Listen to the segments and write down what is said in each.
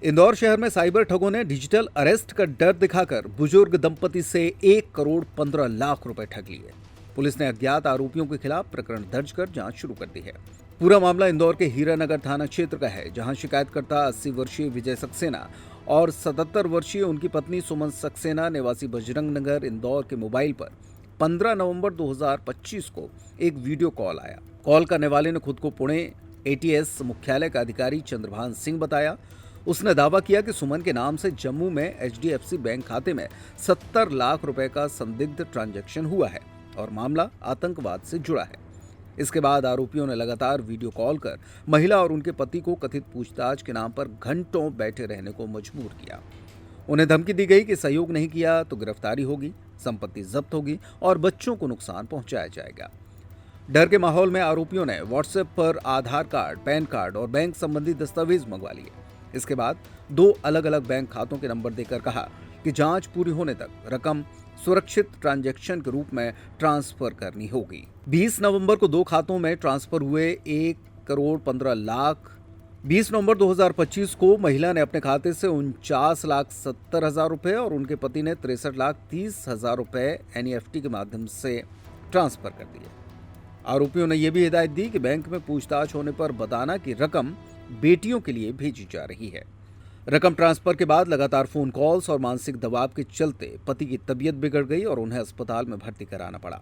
इंदौर शहर में साइबर ठगों ने डिजिटल अरेस्ट का डर दिखाकर बुजुर्ग दंपति से 1 करोड़ 15 लाख रुपए ठग लिए। पुलिस ने अज्ञात आरोपियों के खिलाफ प्रकरण दर्ज कर जांच शुरू कर दी है। पूरा मामला इंदौर के हीरानगर थाना क्षेत्र का है, जहां शिकायतकर्ता 80 वर्षीय विजय सक्सेना और 77 वर्षीय उनकी पत्नी सुमन सक्सेना निवासी बजरंग नगर इंदौर के मोबाइल पर 15 नवंबर 2025 को एक वीडियो कॉल आया। कॉल करने वाले ने खुद को पुणे एटीएस मुख्यालय का अधिकारी चंद्रभान सिंह बताया। उसने दावा किया कि सुमन के नाम से जम्मू में एचडीएफसी बैंक खाते में 70 लाख रुपए का संदिग्ध ट्रांजैक्शन हुआ है और मामला आतंकवाद से जुड़ा है। इसके बाद आरोपियों ने लगातार वीडियो कॉल कर महिला और उनके पति को कथित पूछताछ के नाम पर घंटों बैठे रहने को मजबूर किया। उन्हें धमकी दी गई कि सहयोग नहीं किया तो गिरफ्तारी होगी, संपत्ति जब्त होगी और बच्चों को नुकसान पहुंचाया जाएगा। डर के माहौल में आरोपियों ने व्हाट्सएप पर आधार कार्ड, पैन कार्ड और बैंक संबंधी दस्तावेज मंगवा लिए। इसके बाद 2 अलग अलग बैंक खातों के नंबर देकर कहा कि जांच पूरी होने तक रकम सुरक्षित ट्रांजैक्शन के रूप में ट्रांसफर करनी होगी। 20 नवंबर को 2 खातों में ट्रांसफर हुए 1 करोड़ 15 लाख। 20 नवंबर 2025 को महिला ने अपने खाते से 49,70,000 रुपए और उनके पति ने 63,30,000 रुपए एनईएफटी के माध्यम से ट्रांसफर कर दिए। आरोपियों ने यह भी हिदायत दी कि बैंक में पूछताछ होने पर बताना कि रकम बेटियों के लिए भेजी जा रही है। रकम ट्रांसफर के बाद लगातार फोन कॉल्स और मानसिक दबाव के चलते पति की तबीयत बिगड़ गई और उन्हें अस्पताल में भर्ती कराना पड़ा।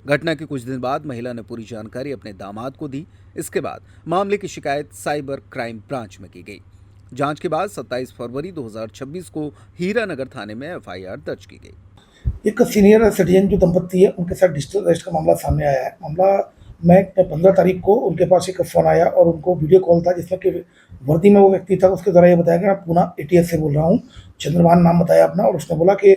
घटना के कुछ दिन बाद महिला ने पूरी जानकारी अपने दामाद को दी। इसके बाद मामले की शिकायत साइबर क्राइम ब्रांच में की गई। जांच के बाद 27 फरवरी 2026 को हीरानगर थाने में एफआईआर दर्ज की गई। एक सीनियर सिटीजन जो दंपत्ति है उनके साथ डिजिटल अरेस्ट का मामला सामने आया है। मामला मैं 15 तारीख को उनके पास एक फ़ोन आया और उनको वीडियो कॉल था जिसमें कि वर्दी में वो व्यक्ति था। उसके द्वारा ये बताया कि मैं पूना एटीएस से बोल रहा हूँ, चंद्रभान नाम बताया अपना, और उसने बोला कि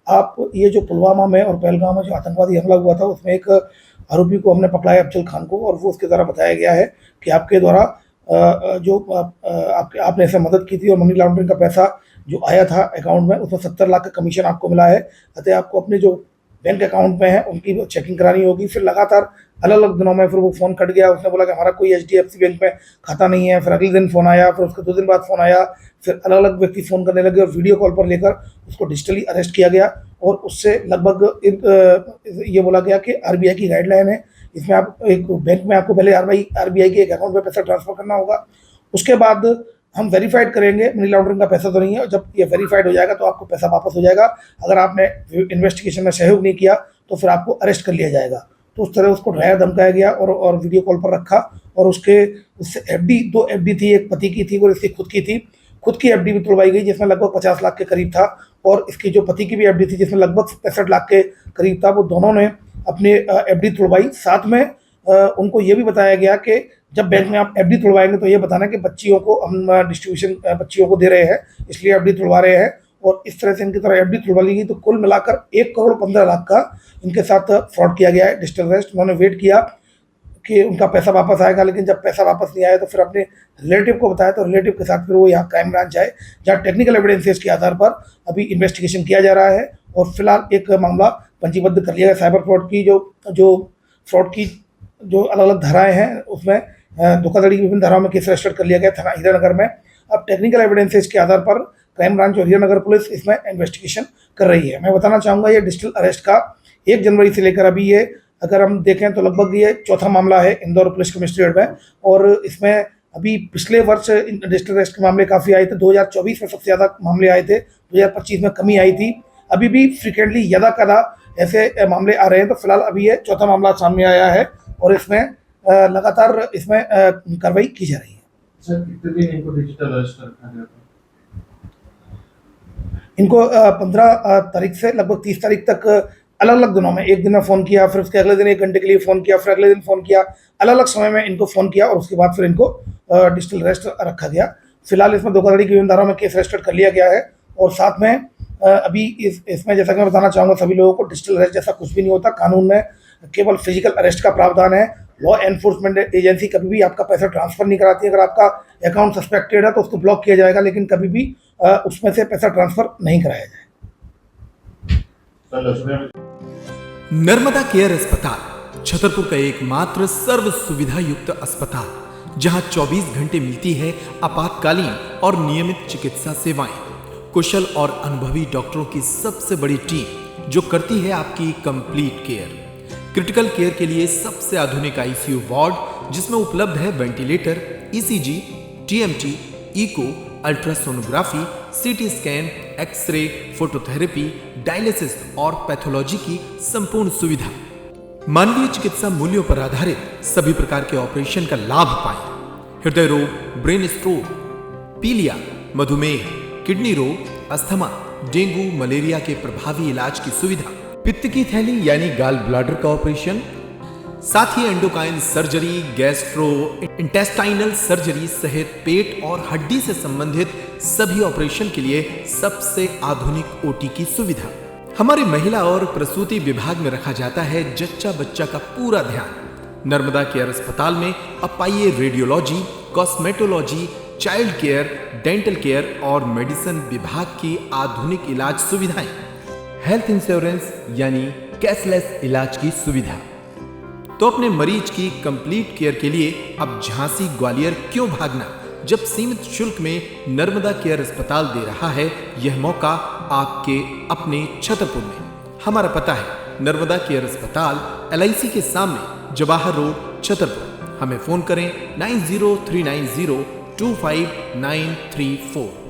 आप ये जो पुलवामा में और पहलगाम में जो आतंकवादी हमला हुआ था उसमें एक आरोपी को हमने पकड़ा है, अफजल खान को, और वो उसके द्वारा बताया गया है कि आपके द्वारा आपने ऐसे मदद की थी और मनी लॉन्ड्रिंग का पैसा जो आया था अकाउंट में उसमें 70 लाख का कमीशन आपको मिला है। अतः आपको अपने जो बैंक अकाउंट में है उनकी चेकिंग करानी होगी। फिर लगातार अलग अलग दिनों में फिर वो फ़ोन कट गया। उसने बोला कि हमारा कोई एचडीएफसी बैंक में खाता नहीं है। फिर अगले दिन फ़ोन आया, फिर उसके 2 दिन बाद फ़ोन आया, फिर अलग अलग व्यक्ति फ़ोन करने लगे और वीडियो कॉल पर लेकर उसको डिजिटली अरेस्ट किया गया और उससे लगभग ये बोला गया कि आरबीआई की गाइडलाइन है, इसमें आप एक बैंक में आपको पहले आरबीआई के एक अकाउंट में पैसा ट्रांसफ़र करना होगा। उसके बाद हम वेरीफाइड करेंगे मनी लॉन्ड्रिंग का पैसा तो नहीं है, और जब ये वेरीफाइड हो जाएगा तो आपको पैसा वापस हो जाएगा। अगर आपने इन्वेस्टिगेशन में सहयोग नहीं किया तो फिर आपको अरेस्ट कर लिया जाएगा। तो उस तरह उसको डराया धमकाया गया और वीडियो कॉल पर रखा और उससे एफडी 2 एफडी थी, एक पति की थी और इसकी खुद की थी। खुद की एफडी भी तुड़वाई गई जिसमें लगभग 50 लाख के करीब था, और इसकी जो पति की भी एफडी थी जिसमें लगभग 65 लाख के करीब था। वो दोनों ने अपनी एफडी तुड़वाई। साथ में उनको ये भी बताया गया कि जब बैंक में आप एफडी तुड़वाएंगे तो ये बताना कि बच्चियों को हम डिस्ट्रीब्यूशन बच्चियों को दे रहे हैं, इसलिए एफडी तुड़वा रहे हैं। और इस तरह से इनकी तरह एफडी तुड़वा ली गई। तो कुल मिलाकर 1 करोड़ 15 लाख का इनके साथ फ्रॉड किया गया है डिजिटल अरेस्ट। उन्होंने वेट किया कि उनका पैसा वापस आएगा, लेकिन जब पैसा वापस नहीं आया तो फिर अपने रिलेटिव को बताया, तो रिलेटिव के साथ फिर वो यहाँ क्राइम ब्रांच आए, जहाँ टेक्निकल एविडेंसेस के आधार पर अभी इन्वेस्टिगेशन किया जा रहा है और फिलहाल एक मामला पंजीबद्ध कर लिया है। साइबर फ्रॉड की जो फ्रॉड की जो अलग अलग धाराएँ हैं उसमें धोखाधड़ी की विभिन्न धाराओं में केस रजिस्टर्ड कर लिया गया थाना हीरानगर में। अब टेक्निकल एविडेंसेस के आधार पर क्राइम ब्रांच और हीरानगर पुलिस इसमें इन्वेस्टिगेशन कर रही है। मैं बताना चाहूँगा ये डिजिटल अरेस्ट का 1 जनवरी से लेकर अभी ये अगर हम देखें तो लगभग ये 4था मामला है इंदौर पुलिस कमिश्नरेट में, और इसमें अभी पिछले वर्ष डिजिटल अरेस्ट के मामले काफ़ी आए थे। 2024 में सबसे ज़्यादा मामले आए थे, 2025 में कमी आई थी। अभी भी फ्रिक्वेंटली यदा कदा ऐसे मामले आ रहे हैं। तो फिलहाल अभी ये 4था मामला सामने आया है और इसमें लगातार इसमें कार्रवाई की जा रही है। सर, कितने दिन इनको डिजिटल अरेस्ट रखा गया था? इनको 15 तारीख से लगभग 30 तारीख तक अलग अलग दिनों में, एक दिन में फ़ोन किया, फिर उसके अगले दिन 1 घंटे के लिए फ़ोन किया, फिर अगले दिन फ़ोन किया, अलग अलग समय में इनको फ़ोन किया और उसके बाद फिर इनको डिजिटल अरेस्ट रखा गया। फिलहाल इसमें धोखाधड़ी की विभिन्न धाराओं में केस रजिस्टर्ड कर लिया गया है और साथ में अभी इसमें जैसा कि मैं बताना चाहूँगा सभी लोगों को, डिजिटल अरेस्ट जैसा कुछ भी नहीं होता। कानून में केवल फिजिकल अरेस्ट का प्रावधान है। लॉ एनफोर्समेंट एजेंसी कभी भी आपका पैसा ट्रांसफ़र नहीं कराती। अगर आपका अकाउंट सस्पेक्टेड है तो उसको ब्लॉक किया जाएगा, लेकिन कभी भी उसमें से पैसा ट्रांसफ़र नहीं कराया जाएगा। नर्मदा केयर अस्पताल छतरपुर का एकमात्र सर्व सुविधा युक्त अस्पताल, जहां 24 घंटे मिलती है आपातकालीन और नियमित चिकित्सा सेवाएं। कुशल और अनुभवी डॉक्टरों की सबसे बड़ी टीम जो करती है आपकी कंप्लीट केयर। क्रिटिकल केयर के लिए सबसे आधुनिक आईसीयू वार्ड जिसमें उपलब्ध है ventilator, ECG, TMT, echo, ultrasonography, CT scan, x ray, phototherapy, dialysis और पैथोलॉजी की संपूर्ण सुविधा। मानवीय चिकित्सा मूल्यों पर आधारित सभी प्रकार के ऑपरेशन का लाभ पाएं। हृदय रोग, ब्रेन स्ट्रोक, पीलिया, मधुमेह, किडनी रोग, अस्थमा, डेंगू, मलेरिया के प्रभावी इलाज की सुविधा, पित्त की थैली यानी गाल ब्लैडर का ऑपरेशन, साथ ही endocrine surgery, gastrointestinal surgery सहित पेट और हड्डी से संबंधित सभी ऑपरेशन के लिए सबसे आधुनिक ओटी की सुविधा। हमारे महिला और प्रसूति विभाग में रखा जाता है जच्चा बच्चा का पूरा ध्यान। नर्मदा केयर अस्पताल में अब पाइए radiology, cosmetology, child care, dental care और मेडिसिन विभाग की आधुनिक इलाज सुविधाएं। हेल्थ इंश्योरेंस यानी कैशलेस इलाज की सुविधा। तो अपने मरीज की कंप्लीट केयर के लिए अब झांसी ग्वालियर क्यों भागना, जब सीमित शुल्क में नर्मदा केयर अस्पताल दे रहा है यह मौका आपके अपने छतरपुर में। हमारा पता है नर्मदा केयर अस्पताल LIC के सामने, जवाहर रोड, छतरपुर। हमें फोन करें 9039025934।